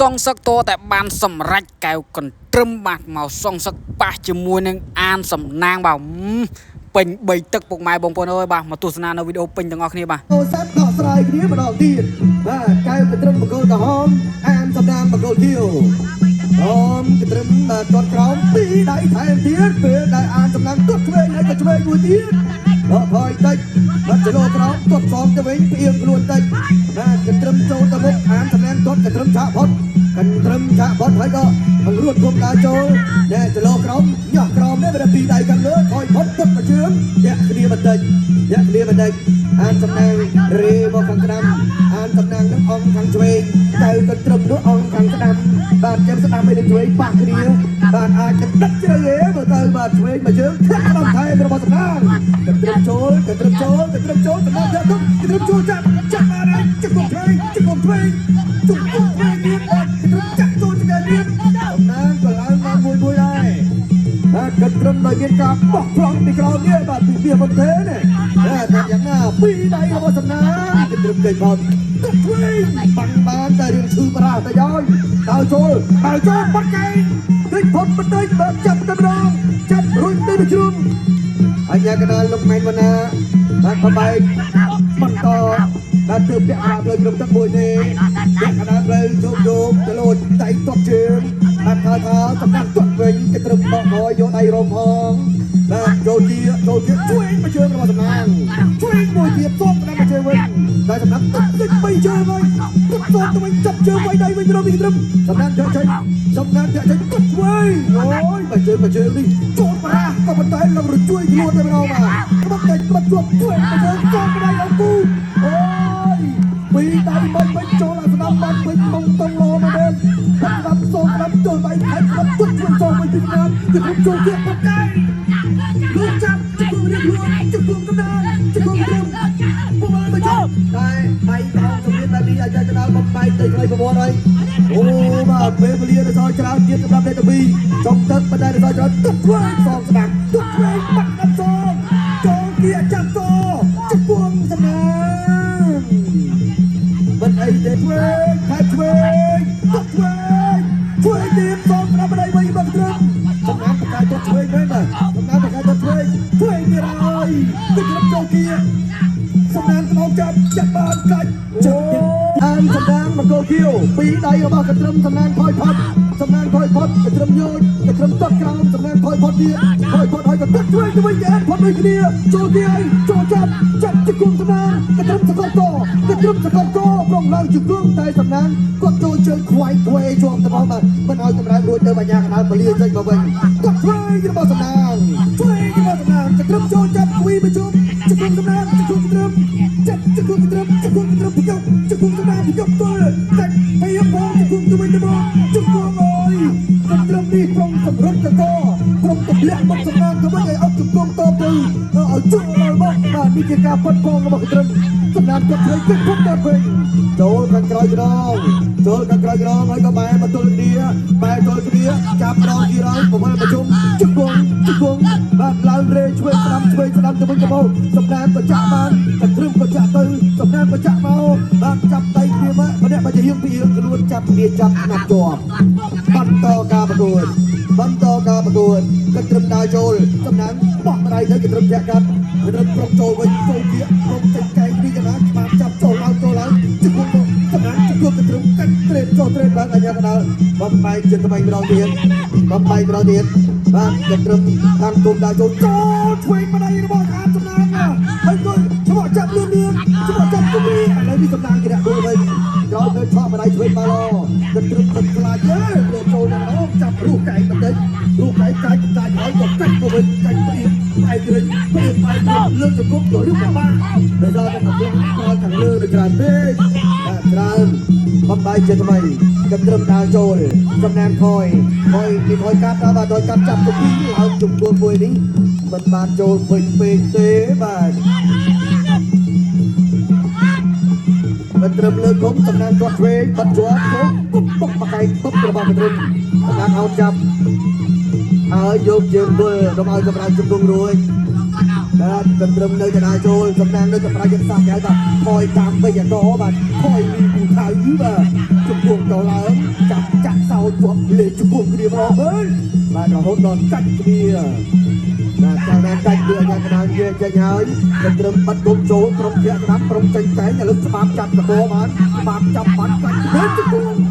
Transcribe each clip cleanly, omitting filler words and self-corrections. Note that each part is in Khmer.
សងសឹកតតែបានសម្រេចកែវកន្ទ្រឹមបាទមកសងសឹកប៉ះជាមួយនឹងអានសំណាងបាទពេញ3ទឹកពុកម៉ែបងប្អូនអើយបាទមកទស្សនានៅវីដេអូពេញទាំងអស់គ្នាបាទអូសាត់ដកស្រាយគ្នាម្ដងទៀតបាទកែវកន្ទ្រឹមបង្គោលក្រហមអានសំណាងបង្គោលខៀវអូមកន្ទ្រឹមបាទទាត់ក្រោមពីរដៃថែមទៀតពេលដែលអានសំណាងទាត់ឆ្វេងហើយក៏ឆ្វេងមួយទៀតដកថយតិចបាទចលោក្រោមទាត់សងទៅវិញផ្អៀងខ្លួនតិចបាទកន្ទ្រឹមចូលទៅមុខអានសំណាងទាត់កន្ទ្រឹមឆាកផុតកន្ទ្រឹមឆាកផុតហើយក៏បង្រួតគុំដើរចូលតែចលោក្រោមញាស់ក្រោមនេះវាពីរដៃខាងលើថយផុតទាត់មួយជើងញាក់គ្នាបន្តិចអានសំណាងរេមកខាងក្តាំអានសំណាងនឹងអងខាងឆ្វេងទៅកន្ទ្រឹមនោះអងខាងក្តាំបាទចាំស្ដាប់ឲ្យនឹងឆ្វេងប៉ះគ្នាបាទអាចจะដឹកជ្រៅហេមើលទៅបាទឆ្វេងមួយជើងធាក់ដល់ថែមរបស់សំណាងកន្ទ្រឹមចូលសំណាងធាក់ទុកកន្ទ្រឹមចូលចាប់បានហើយជង្គង់ឆ្វេងនេះកន្ទ្រឹមចាក់ចូលឆ្កែនេះសំណាងក៏ឡើងមកមួយដែរបាទកន្ទ្រឹមដោយមានការបោះប្លង់ពីក្រោមនេះបាទពីវាមិនទេណាតែយ៉ាងណាពីរដៃរបស់សំណាងកន្ទ្រឹមគេផុតទុកឆ្វេងបាំងបានតែរឿងឈឺប្រាស់ទៅហើយដល់ចូលបាត់កែតិចផុតបន្តិចបាទចាប់តែម្ដងចាប់រុញទៅជ្រុំអញ្ញាកណាលោកម៉ែនវណ្ណាបាទបបែកបន្តបាទទើបពាក់ប្រាក់លើក្រុមទឹកមួយទេពាក់កណ្ដាលលើយកទៅលោតដៃទាត់ជើងបាទថាសំណាងទាត់វិញគេត្រឹមបកហើយយកដៃរំហងបាទចូលជាជួយមកជើងរបស់សំណាងជួយមួយទៀតទប់ដល់មកជើងវិញតែសំណាងទឹក3ជើងហើយទឹកទប់ទៅវិញចាប់ជើងវិញដៃវិញរំពីត្រឹមសំណាងចាក់ចេញទឹកវិញអូយមកជើងនេះចូលប្រាក៏មិនតែលំរជួយខ្លួនទៅម្ដងបាទបាត់ជាប់ជួយមកជើងចូលទៅដៃអង្គូអូយពីដៃមិនចូលអាស្ដាប់បាត់វិញមុំតងលោមកទេស្ដាប់ចូលដៃថែបាត់ទុកជួយចូលវិញពីណាគឺចូលទៀតបាត់កែលឿនចាប់ជង្គង់នេះខ្លួនជង្គង់កំណើជង្គង់ត្រឹមពុំមកចប់តែបៃតងជំនាញតែនេះអាចទៅដល់បំបែកទៅខ្លីប្រវត្តិហើយអូបាទពេលវេលាទៅសល់ច្រើនទៀតសម្រាប់លេខ12ចុងទឹកបណ្ដាលទៅសល់ច្រើនទឹកឆ្វេងសងស្ដាប់ទឹកឆ្វេងបាត់ដល់ចូលkiaចាប់តជង្គង់សំណាងមិនអីទេឆ្វេងទឹកឆ្វេងទៀតសងស្ដាប់បណ្ដាលវិញមកត្រឹមសំណាងបកាយទឹកឆ្វេងមែនបាទសំណាងបកាយទឹកឆ្វេងទៀតហើយទឹកត្រឹមចូលគៀសំណាងក្តោបចាប់បានកាច់ជើងអានសំណាងមកគោគៀវពីរដៃរបស់កន្ទ្រឹមសំណាងថយផុតកន្ទ្រឹមយោជកន្ទ្រឹមតត់ក្រោមសំណាងថយផុតទៀតហើយក៏ទឹកជួយទៅវិញអានផុតដូចគ្នាចូលគៀចូលចាប់ជង្គង់សំណាងកន្ទ្រឹមសកលកប្រងឡើងជង្គង់តែសំណាងគាត់ចូលជើងខ្វាយទ្វេជាប់ទៅមកបាទមិនឲ្យកម្រើរួចទៅបញ្ញាកណ្ដាលពលាចេញមកវិញគាត់ឆ្វេងរបស់សំណាងកន្ទ្រឹមចូលចាប់គួយមកជុំជង្គង់សំណាងជង្គង់កន្ទ្រឹមចាប់ជង្គង់កន្ទ្រឹមពីយកជង្គង់សំណាងពីយកទល់តែពីយកបងជង្គង់ទៅវិញទៅមកជង្គង់អើយកន្ទ្រឹមនេះក្រុមសម្រុតកកក្រុមទម្លាក់មកសំណាងទៅវិញឲ្យអត់ជង្គង់តបទៅឲ្យជួយដល់មកបាទនេះជាការផុតផងរបស់កន្ទ្រឹមសំណាងគាត់ជួយគិតផុតទៅវិញចូលខាងក្រោយក្រងហើយក៏បែរមកទល់គ្នាចាប់ម្ដងទៀតហើយប្រវល់ប្រជុំជង្គង់បាទឡើងរេឆ្វេងស្ដាំទៅវិញទៅមកសំណាងក៏ចាក់បានកន្ទ្រឹមក៏ចាក់ទៅសំណាងក៏ចាក់មកបាទចាប់ដៃគ្នាមកម្នាក់មកជាហៀងពីហៀងខ្លួនចាប់គ្នាចាប់ណាត់ជាប់បន្តការប្រកួតកន្ទ្រឹមដើរចូលសំណាងបោះដៃទៅកន្ទ្រឹមចាក់កាត់កន្ទ្រឹមក្រុមចូលវិញចូលគៀក្រុមចេញកែងនេះកណាច្បាប់ចាប់ចូលឡើងជង្គង់សំណាងជង្គង់កន្ទ្រឹមកាត់ត្រេតឡើងអាញាកណ្ដាលបំបែកជាថ្មីម្ដងទៀតបាទកន្ទ្រឹមតាមគុំដើរចូលឆ្វេងម្ដាយរបស់អានសំណាងហើយក៏ឆ្វក់ចាប់លឿនឆ្វក់ចាប់គំីឥឡូវនេះសំណាងគេដាក់ដូចវិញក្រោយទៅឆក់ម្ដាយឆ្វេងមកកន្ទ្រឹមទឹកខ្លាចលើចូលដល់ចាប់រូបកែងបន្តិចកាច់ហើយក៏កាច់ទៅវិញកាច់ពីឯករិញលើកជង្គង់ទៅឬក៏បានដោយសារតែកំពុងស្គាល់ខាងលើដូចច្រើនពេកច្រើនបំបែកជាថ្មីកន្ទ្រឹមដើរចូលសំណាងថយកាត់ដល់ដោយកាត់ចាប់ទៅពីឡើងជង្គង់មួយនេះមិនបានចូលពេញពេកទេបាទកន្ទ្រឹមលើគុំសំណាងគាត់ឆ្វេងបាត់ជាប់ពុកបកៃពុករបស់កន្ទ្រឹមសំណាងអោតចាប់ហើយយកជើងមើលកុំឲ្យកម្លាំងជង្គង់រួចបាទកន្ទ្រឹមនៅកណ្ដាលចូលសំណាងនៅកម្លាំងយុទ្ធសាស្ត្រគេហៅថាខយតាមវិញអកបាទខយពីពូថៅបាទ chụp cuồng đầu lớn chặt chặt sau chụp lên chụp cuồng kia vào mới và nó hôn đòn cắt kia là chàng đang cắt kia nhà cái nàng kia chơi nhái cái trầm bắt cột số trong kia nắm trong tranh cái nhà lúc bám chặt cái bó bám chặt bắn cắt hết chụp cuồng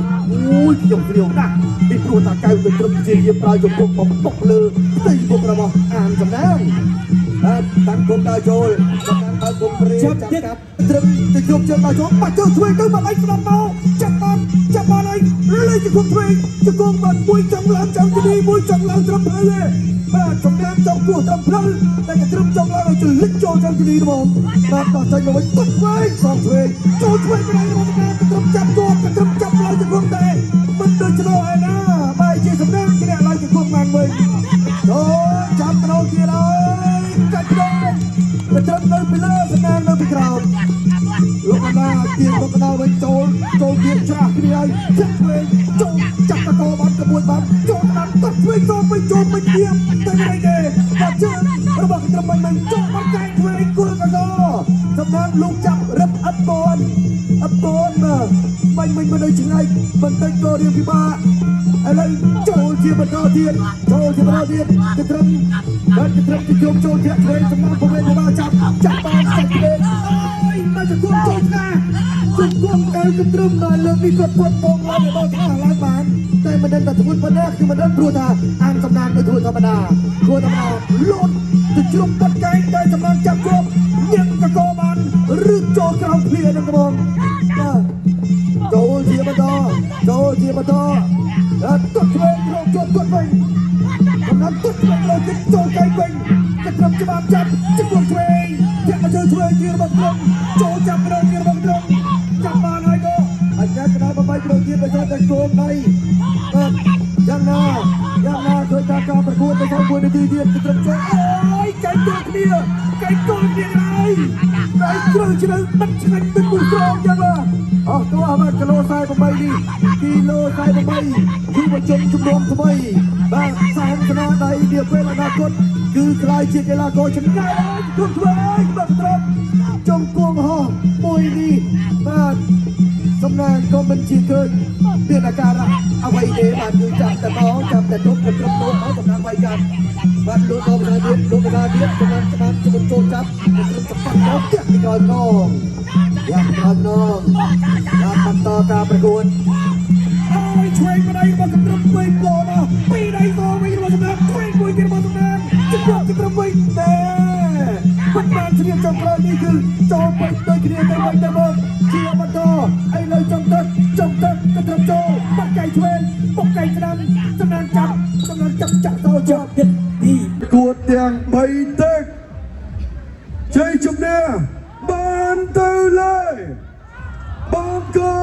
ui chụp điều nè đi đua ta cay cái trầm gì gì ra chụp cuồng bóng bốc lư tây buộc ra bóng ăn chấm nang tăng cuồng đào trôi tăng cuồng bơi chặt cắt trầm thì chụp chân đào trôi bắt chơi thuê tới mà anh làm mau chặt bắn anh lấy chụp cuồng thuê chụp cuồng bắn mũi trong láng trong cái đi mũi trong láng trầm hơi trong láng trong của trầm hơi tại cái trầm trong láng từ lít cho trong cái đi đúng không và tỏ tranh mà mới tắt với xong thuê cho thuê cái này mà cái trầm chặt tua cái trầm chặt lại chụp cuồng tè mình đợi cho nó ai nè bài chỉ sầm nang cái này lại chụp cuồng màn mình rồi chặt cái đầu kia rồi cắt cái cái trầm nơi bị lơ sầm nang nơi bị cào lúc mà tiền lúc mà mình trôi tiền trả cái này chết về trôi chặt cái co bắn cái buổi bắn trôi bắn tắt về trôi mình điên tới đây nè và chơi nó bảo cái trầm mình trôi bắn cái về cua cái co sầm nang lúc chặt rấp ấp bồn mà mình đây chính anh mình tay cơ điều thứ ba ai lấy trôi chia bật đo tiền cái trầm cái trôi chia về sầm nang không lên ba chặt bàn sạch lên màจะควบจบนะควบการกระตุ้นหน่อยเรื่องนี้กดปมองเราในบอลท่าล้านบานแต่มันเดินแต่ทุนมันแรกคือมันเดินรัวตาอ่างสำนานในทุนธรรมดาล้นจะจุ่มปัดไก่ได้สำนานจับกบยังกระโกมันหรือโจกเราเพลียนักบอลโจเจียบต่อตุ๊ดเวงเราจดตุ๊ดเวงกำลังตุ๊ดเวงเราจะโจไก่เวงจะกลับจะมาจับจะกลัวเวงอยากมาเจอช่วยยืนบังลมโจจับเรายืนบังลมจับมาหน่อยก็อันนี้กระดาษใบเรายืนไปใช้แต่โจมในยังนาเคยการประกวดในทางบนในทีเดียนจะกลับโจโอ้ยไก่ตัวเนี่ยไก่ตัวเนี่ยไก่เครื่องชนะนักชนะเป็นมือตรองยังล่ะตัวมันกิโลทรายประมาณนี้คือมาจมชุมนุมทำไมบ้างสร้างชนะใดเดียวเป็นอนาคตคือใครเชียร์กีฬาก็ชนะทุกท่านบังตรจงกวงหอมวยดีบ้านสำนักก็เป็นชีเคยเปลี่ยนอาการเอาไว้เดี๋ยวบ้านอยู่จับแต่น้องจับแต่ทุบเป็นทุบโน้ตเขาสำนักไว้กันบ้านรู้ตัวประธานเดียบกำลังจะเป็นโจรจับเป็นจะปักน้องอยากมีการน้องการต่อการประกวดช่วยมาได้มากับรับไปก่อนนะปีใดก็ไม่รู้สำนักช่วยมวยกันมาสำนักจะรับไปแต่ปัจจุบันเชียร์จงกรนี่คือจอไปโดยเชียร์แต่วันแต่เมื่อเชียร์มาต่อไอ้เลยจงตัดกระทำโจปักไก่ช่วยปกไก่สนับจับต่อจับเด็ดดีกวดเตียงใบเต็กใช้จุดเนี่ยบานเตอร์เลยบางกอ